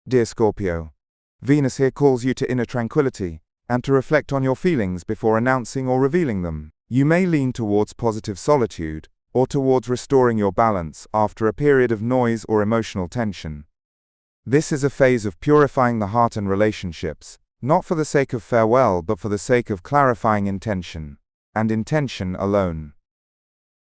Dear Scorpio, Venus here calls you to inner tranquility, and to reflect on your feelings before announcing or revealing them. You may lean towards positive solitude, or towards restoring your balance after a period of noise or emotional tension. This is a phase of purifying the heart and relationships, not for the sake of farewell but for the sake of clarifying intention, and intention alone.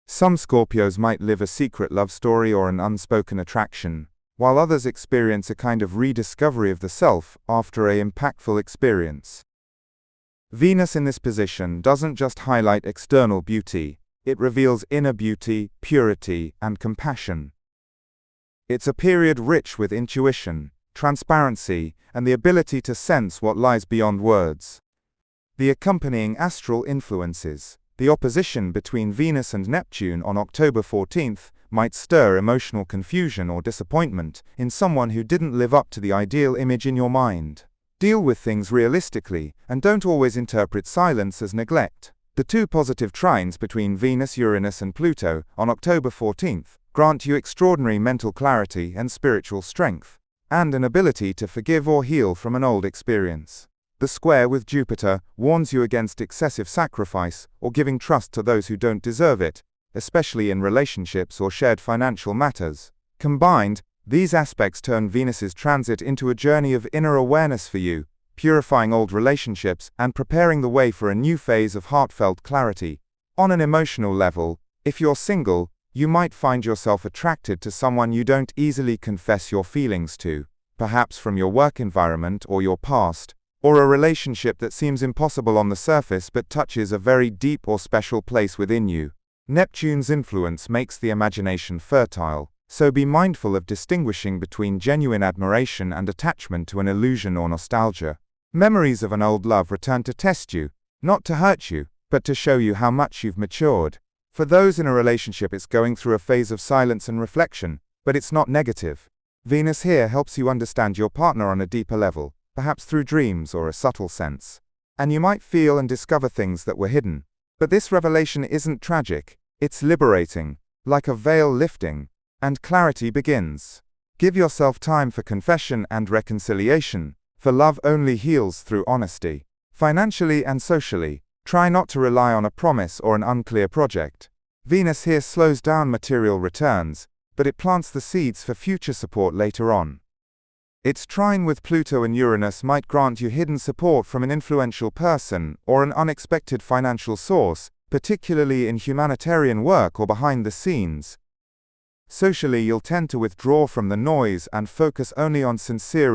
Some Scorpios might live a secret love story or an unspoken attraction, while others experience a kind of rediscovery of the self after an impactful experience. Venus in this position doesn't just highlight external beauty, it reveals inner beauty, purity, and compassion. It's a period rich with intuition, transparency, and the ability to sense what lies beyond words. The accompanying astral influences, the opposition between Venus and Neptune on October 14th, might stir emotional confusion or disappointment in someone who didn't live up to the ideal image in your mind. Deal with things realistically, and don't always interpret silence as neglect. The two positive trines between Venus, Uranus, and Pluto on October 14th grant you extraordinary mental clarity and spiritual strength, and an ability to forgive or heal from an old experience. The square with Jupiter warns you against excessive sacrifice or giving trust to those who don't deserve it, especially in relationships or shared financial matters. Combined, these aspects turn Venus's transit into a journey of inner awareness for you, purifying old relationships and preparing the way for a new phase of heartfelt clarity. On an emotional level, if you're single, you might find yourself attracted to someone you don't easily confess your feelings to, perhaps from your work environment or your past, or a relationship that seems impossible on the surface but touches a very deep or special place within you. Neptune's influence makes the imagination fertile, so be mindful of distinguishing between genuine admiration and attachment to an illusion or nostalgia. Memories of an old love return to test you, not to hurt you, but to show you how much you've matured. For those in a relationship, it's going through a phase of silence and reflection, but it's not negative. Venus here helps you understand your partner on a deeper level, perhaps through dreams or a subtle sense. And you might feel and discover things that were hidden. But this revelation isn't tragic, it's liberating, like a veil lifting, and clarity begins. Give yourself time for confession and reconciliation, for love only heals through honesty. Financially and socially, try not to rely on a promise or an unclear project. Venus here slows down material returns, but it plants the seeds for future support later on. Its trine with Pluto and Uranus might grant you hidden support from an influential person or an unexpected financial source, particularly in humanitarian work or behind the scenes. Socially, you'll tend to withdraw from the noise and focus only on sincere